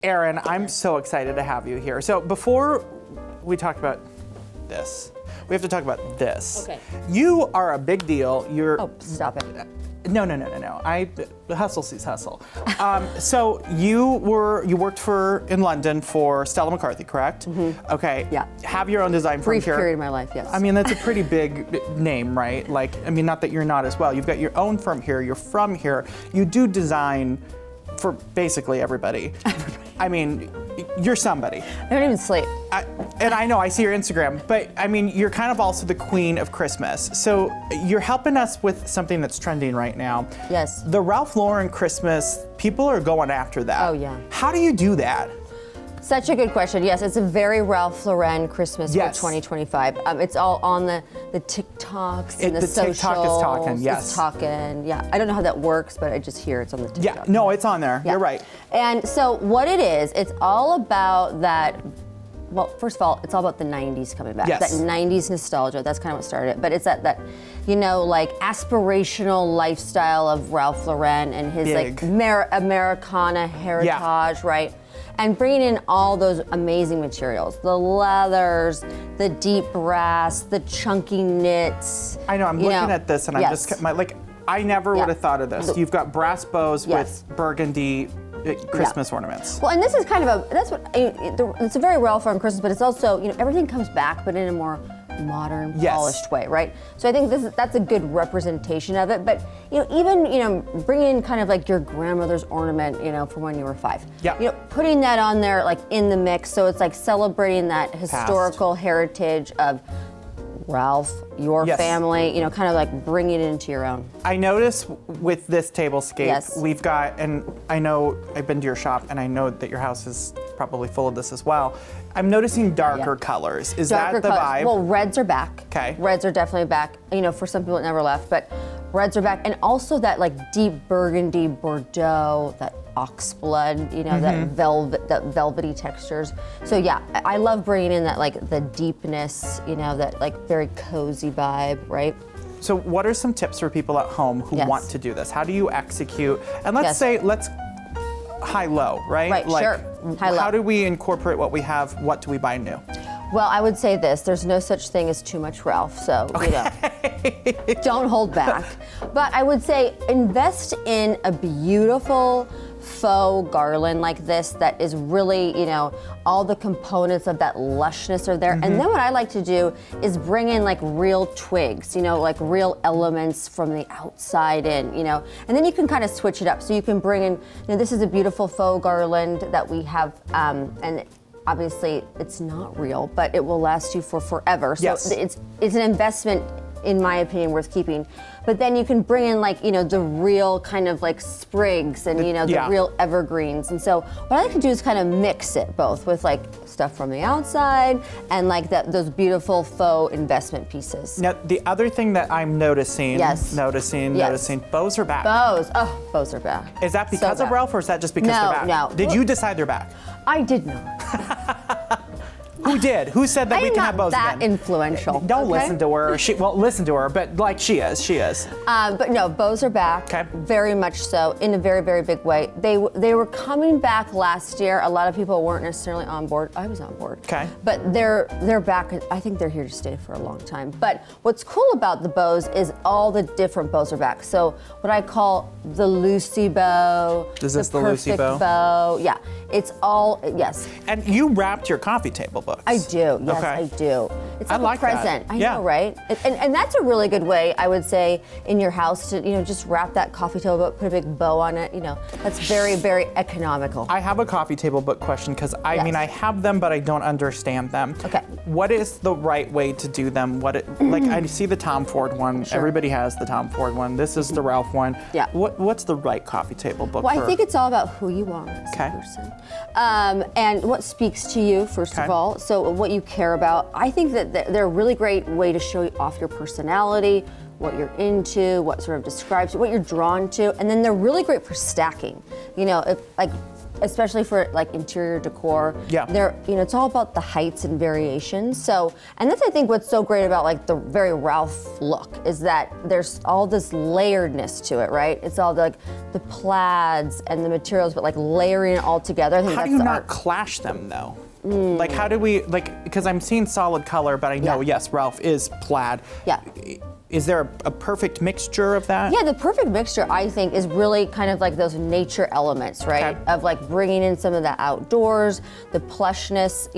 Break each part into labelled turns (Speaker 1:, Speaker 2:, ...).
Speaker 1: Erin, I'm so excited to have you here. So before we talk about this, we have to talk about this.
Speaker 2: Okay.
Speaker 1: You are a big deal. You're.
Speaker 2: Oh, stop it.
Speaker 1: No. Hustle sees hustle. So you worked in London for Stella McCarthy, correct? Mm-hmm. Okay.
Speaker 2: Yeah.
Speaker 1: Have your own design firm
Speaker 2: Brief
Speaker 1: here.
Speaker 2: period of my life, yes.
Speaker 1: I mean, that's a pretty big name, right? Like, I mean, not that you're not as well. You've got your own firm here. You're from here. You do design for basically everybody. I mean, you're somebody.
Speaker 2: I don't even sleep.
Speaker 1: And I know, I see your Instagram, but I mean, you're kind of also the queen of Christmas. So you're helping us with something that's trending right now.
Speaker 2: Yes.
Speaker 1: The Ralph Lauren Christmas, people are going after that.
Speaker 2: Oh, yeah.
Speaker 1: How do you do that?
Speaker 2: Such a good question. Yes, it's a very Ralph Lauren Christmas
Speaker 1: Yes.
Speaker 2: for 2025. It's all on the TikToks and the socials.
Speaker 1: TikTok is talking, yes.
Speaker 2: It's talking, yeah. I don't know how that works, but I just hear it's on the TikTok.
Speaker 1: Yeah, no, it's on there.
Speaker 2: Yeah.
Speaker 1: You're right.
Speaker 2: And so what it is, it's all about that. Well, first of all, it's all about the 90s coming back.
Speaker 1: Yes.
Speaker 2: That 90s nostalgia, that's kind of what started it. But it's that like aspirational lifestyle of Ralph Lauren and his
Speaker 1: Big.
Speaker 2: like Americana heritage, right? And bringing in all those amazing materials, the leathers, the deep brass, the chunky knits.
Speaker 1: I know, I'm looking at this and I'm
Speaker 2: Yes.
Speaker 1: just, I never would have thought of this. You've got brass bows
Speaker 2: Yes.
Speaker 1: with burgundy Christmas ornaments.
Speaker 2: Well, and this is kind of it's a very Ralph Lauren Christmas, but it's also, everything comes back, but in a more modern,
Speaker 1: Yes.
Speaker 2: polished way, right? So I think that's a good representation of it. But even bring in kind of like your grandmother's ornament, from when you were 5.
Speaker 1: Yeah.
Speaker 2: Putting that on there like in the mix, so it's like celebrating that historical heritage of Ralph, your
Speaker 1: Yes.
Speaker 2: family, kind of like bringing it into your own.
Speaker 1: I notice with this tablescape,
Speaker 2: Yes.
Speaker 1: we've got, and I know I've been to your shop and I know that your house is probably full of this as well. I'm noticing darker colors. Is that the vibe?
Speaker 2: Well, reds are back.
Speaker 1: Okay.
Speaker 2: Reds are definitely back. For some people it never left, but reds are back. And also that like deep burgundy, Bordeaux, that ox blood, that velvety textures. So yeah, I love bringing in that like the deepness, that like very cozy vibe, right?
Speaker 1: So what are some tips for people at home who
Speaker 2: Yes.
Speaker 1: want to do this? How do you execute? And let's say, high-low, right?
Speaker 2: Right,
Speaker 1: like,
Speaker 2: sure. High-low.
Speaker 1: How do we incorporate what we have? What do we buy new?
Speaker 2: Well, I would say this, there's no such thing as too much Ralph, so, don't hold back. But I would say invest in a beautiful faux garland like this that is really, all the components of that lushness are there. Mm-hmm. And then what I like to do is bring in like real twigs, like real elements from the outside in, and then you can kind of switch it up. So you can bring in, this is a beautiful faux garland that we have, and obviously it's not real, but it will last you for forever. So
Speaker 1: Yes.
Speaker 2: it's an investment, in my opinion, worth keeping. But then you can bring in like, the real kind of like sprigs and, the real evergreens. And so what I like to do is kind of mix it both with like stuff from the outside and like those beautiful faux investment pieces.
Speaker 1: Now, the other thing that I'm noticing,
Speaker 2: Yes.
Speaker 1: noticing, bows are back.
Speaker 2: Bows are back.
Speaker 1: Is that because
Speaker 2: So
Speaker 1: of
Speaker 2: back.
Speaker 1: Ralph or is that just because
Speaker 2: No,
Speaker 1: they're back?
Speaker 2: no.
Speaker 1: Did you decide they're back?
Speaker 2: I did not.
Speaker 1: Who did? Who said that
Speaker 2: I
Speaker 1: we
Speaker 2: am
Speaker 1: can
Speaker 2: not
Speaker 1: have bows
Speaker 2: that
Speaker 1: again?
Speaker 2: influential.
Speaker 1: Don't
Speaker 2: okay?
Speaker 1: listen to her. Listen to her, but like she is.
Speaker 2: But no, bows are back.
Speaker 1: Okay.
Speaker 2: Very much so, in a very, very big way. They were coming back last year. A lot of people weren't necessarily on board. I was on board.
Speaker 1: Okay.
Speaker 2: But they're back. I think they're here to stay for a long time. But what's cool about the bows is all the different bows are back. So what I call the Lucy bow.
Speaker 1: Is this the Lucy
Speaker 2: perfect
Speaker 1: bow?
Speaker 2: Yeah. It's all, yes.
Speaker 1: And you wrapped your coffee table books.
Speaker 2: I do, yes,
Speaker 1: Okay.
Speaker 2: I do. It's
Speaker 1: I
Speaker 2: like
Speaker 1: like
Speaker 2: a present.
Speaker 1: that.
Speaker 2: I
Speaker 1: Yeah.
Speaker 2: know, right? And that's a really good way, I would say, in your house to, just wrap that coffee table book, put a big bow on it. That's very, very economical.
Speaker 1: I have a coffee table book question because I mean I have them but I don't understand them.
Speaker 2: Okay.
Speaker 1: What is the right way to do them? Like I see the Tom Ford one.
Speaker 2: Sure.
Speaker 1: Everybody has the Tom Ford one. This is the Ralph one.
Speaker 2: Yeah.
Speaker 1: What's the right coffee table book?
Speaker 2: Well,
Speaker 1: for?
Speaker 2: I think it's all about who you are as
Speaker 1: Okay.
Speaker 2: a person. And what speaks to you, first of
Speaker 1: Okay.
Speaker 2: all. So what you care about. I think that they're a really great way to show off your personality, what you're into, what sort of describes you, what you're drawn to. And then they're really great for stacking. If, like, especially for like interior decor.
Speaker 1: Yeah.
Speaker 2: It's all about the heights and variations. So, and that's I think what's so great about like the very Ralph look is that there's all this layeredness to it, right? It's all the plaids and the materials, but like layering it all together. I think
Speaker 1: How
Speaker 2: that's
Speaker 1: do you
Speaker 2: the
Speaker 1: not
Speaker 2: art.
Speaker 1: clash them though? Like how do we, like, because I'm seeing solid color, but I know, yes, Ralph is plaid.
Speaker 2: Yeah.
Speaker 1: Is there a perfect mixture of that?
Speaker 2: Yeah, the perfect mixture, I think, is really kind of like those nature elements, right?
Speaker 1: Okay.
Speaker 2: Of like bringing in some of the outdoors, the plushness,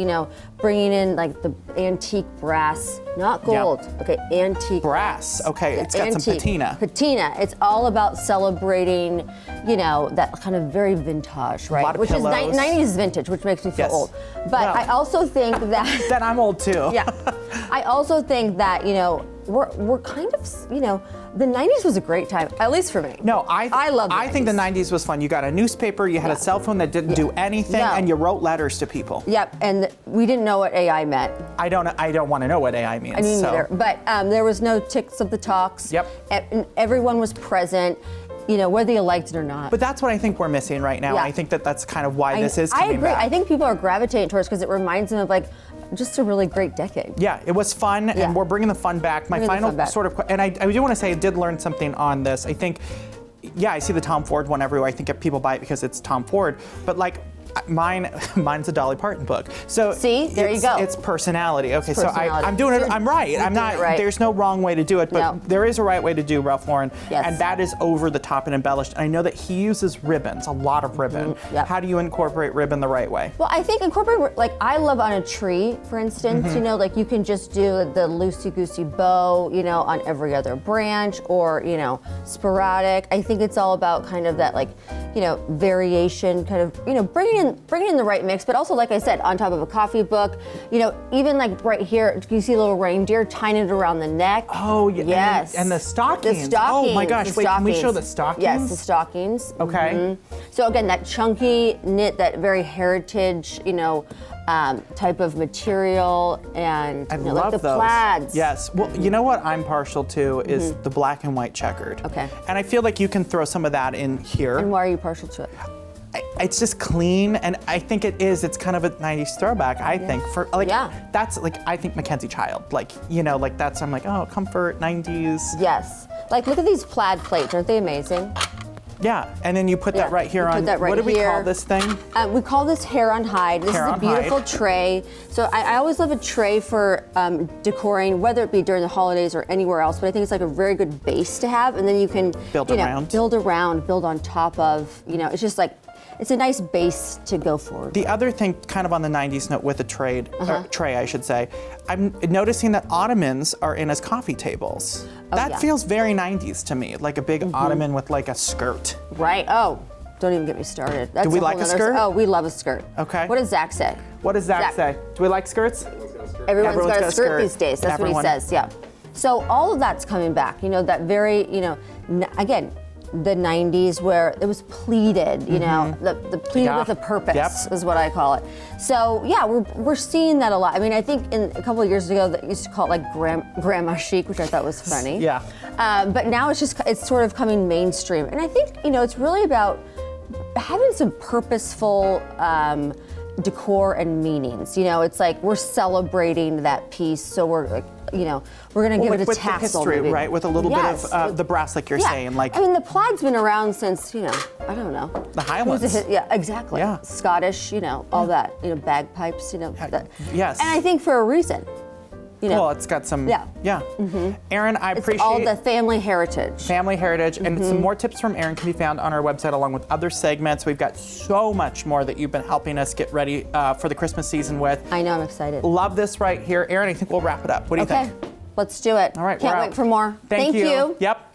Speaker 2: bringing in like the antique brass, not gold, okay, antique.
Speaker 1: Brass, okay, it's got some
Speaker 2: Antique.
Speaker 1: patina.
Speaker 2: Patina, it's all about celebrating, that kind of very vintage, right?
Speaker 1: lot of
Speaker 2: Which
Speaker 1: pillows.
Speaker 2: is 90s vintage, which makes me feel
Speaker 1: Yes.
Speaker 2: old. But
Speaker 1: Well.
Speaker 2: I also think that,
Speaker 1: Then I'm old too.
Speaker 2: yeah, I also think that, we're kind of, the 90s was a great time, at least for me.
Speaker 1: No, I
Speaker 2: love the
Speaker 1: I think the
Speaker 2: 90s.
Speaker 1: 90s was fun. You got a newspaper, you had a cell phone that didn't do anything,
Speaker 2: No.
Speaker 1: and you wrote letters to people.
Speaker 2: Yep, and we didn't know what AI meant.
Speaker 1: I don't want to know what AI means.
Speaker 2: I mean,
Speaker 1: so.
Speaker 2: neither. But there was no ticks of the talks.
Speaker 1: Yep.
Speaker 2: And everyone was present, whether you liked it or not.
Speaker 1: But that's what I think we're missing right now.
Speaker 2: Yeah.
Speaker 1: I think that's kind of why this is
Speaker 2: I
Speaker 1: coming
Speaker 2: agree.
Speaker 1: back.
Speaker 2: I think people are gravitating towards because it reminds them of like just a really great decade.
Speaker 1: Yeah, it was fun,
Speaker 2: Yeah.
Speaker 1: and we're bringing the fun back. My
Speaker 2: Bringing the
Speaker 1: final
Speaker 2: fun back.
Speaker 1: sort of, and I do want to say I did learn something on this. I think, I see the Tom Ford one everywhere. I think people buy it because it's Tom Ford, but like mine's a Dolly Parton book. So
Speaker 2: See, there you go.
Speaker 1: It's personality. Okay, so
Speaker 2: personality.
Speaker 1: I'm doing it.
Speaker 2: You're-
Speaker 1: I'm right.
Speaker 2: you're
Speaker 1: I'm
Speaker 2: doing
Speaker 1: not.
Speaker 2: it right.
Speaker 1: There's no wrong way to do it, but
Speaker 2: No.
Speaker 1: there is a right way to do Ralph Lauren,
Speaker 2: Yes.
Speaker 1: and that is over the top and embellished. And I know that he uses ribbons, a lot of ribbon.
Speaker 2: Yep.
Speaker 1: How do you incorporate ribbon the right way?
Speaker 2: Well, I think incorporate, like I love on a tree, for instance,
Speaker 1: Mm-hmm.
Speaker 2: like you can just do the loosey-goosey bow, on every other branch or, sporadic. I think it's all about kind of that like, variation, kind of, bringing in the right mix, but also, like I said, on top of a coffee book, even like right here, you see a little reindeer tying it around the neck.
Speaker 1: Oh, yeah.
Speaker 2: Yes.
Speaker 1: And the stockings.
Speaker 2: The stockings.
Speaker 1: Oh my gosh,
Speaker 2: the
Speaker 1: wait, can we
Speaker 2: stockings.
Speaker 1: show the stockings?
Speaker 2: Yes, the stockings.
Speaker 1: Okay.
Speaker 2: Mhm. So again, that chunky knit, that very heritage, type of material, and
Speaker 1: I
Speaker 2: like
Speaker 1: love
Speaker 2: the
Speaker 1: those.
Speaker 2: plaids.
Speaker 1: Yes. Well, you know what I'm partial to is the black and white checkered.
Speaker 2: Okay.
Speaker 1: And I feel like you can throw some of that in here.
Speaker 2: And why are you partial to it?
Speaker 1: It's just clean, and I think it is. It's kind of a '90s throwback. I think for like that's like I think Mackenzie Child. Like like that's I'm like oh comfort '90s.
Speaker 2: Yes. Like look at these plaid plates. Aren't they amazing?
Speaker 1: Yeah. And then you put that right here
Speaker 2: you put
Speaker 1: on.
Speaker 2: that right
Speaker 1: what do we call
Speaker 2: here.
Speaker 1: this thing?
Speaker 2: We call this hair on hide. This
Speaker 1: Hair
Speaker 2: is a
Speaker 1: on
Speaker 2: beautiful
Speaker 1: hide.
Speaker 2: tray. So I always love a tray for decorating, whether it be during the holidays or anywhere else. But I think it's like a very good base to have, and then you can
Speaker 1: Build around.
Speaker 2: build on top of. It's just like it's a nice base to go forward.
Speaker 1: The other thing, kind of on the '90s note with the tray, I should say, I'm noticing that ottomans are in as coffee tables. That
Speaker 2: yeah.
Speaker 1: feels very '90s to me, like a big ottoman with like a skirt.
Speaker 2: Right. Oh, don't even get me started. That's
Speaker 1: we
Speaker 2: whole
Speaker 1: like a
Speaker 2: nother-
Speaker 1: skirt?
Speaker 2: Oh, we love a skirt.
Speaker 1: Okay.
Speaker 2: What does Zach say?
Speaker 1: What does Zach say? Do we like skirts?
Speaker 2: Everyone's got a skirt these days. That's
Speaker 1: Everyone.
Speaker 2: what he says. Yeah. So all of that's coming back. That very, again, the 90s where it was pleated, the pleated
Speaker 1: Yeah.
Speaker 2: with a purpose
Speaker 1: Yep.
Speaker 2: is what I call it. So yeah, we're seeing that a lot. I mean, I think a couple of years ago that used to call it like grandma chic, which I thought was funny.
Speaker 1: Yeah.
Speaker 2: But now it's sort of coming mainstream, and I think it's really about having some purposeful decor and meanings. It's like we're celebrating that piece, so we're like, we're gonna give it a
Speaker 1: with
Speaker 2: tassel,
Speaker 1: the history,
Speaker 2: maybe.
Speaker 1: right? With a little
Speaker 2: Yes.
Speaker 1: bit of the brass, like you're
Speaker 2: Yeah.
Speaker 1: saying, like
Speaker 2: I mean, the plaid's been around since I don't know.
Speaker 1: The Highlands.
Speaker 2: Yeah, exactly.
Speaker 1: Yeah.
Speaker 2: Scottish, all that, bagpipes, that.
Speaker 1: yes.
Speaker 2: And I think for a reason.
Speaker 1: Well, it's got some.
Speaker 2: Yeah.
Speaker 1: Yeah. Erin, I
Speaker 2: It's
Speaker 1: appreciate
Speaker 2: all the family heritage.
Speaker 1: family heritage, and some more tips from Erin can be found on our website along with other segments. We've got so much more that you've been helping us get ready for the Christmas season with.
Speaker 2: I know, I'm excited.
Speaker 1: Love this right here. Erin, I think we'll wrap it up. What do you
Speaker 2: Okay,
Speaker 1: think?
Speaker 2: let's do it.
Speaker 1: All right,
Speaker 2: Can't
Speaker 1: we're
Speaker 2: wait
Speaker 1: out.
Speaker 2: for more.
Speaker 1: Thank you. Yep.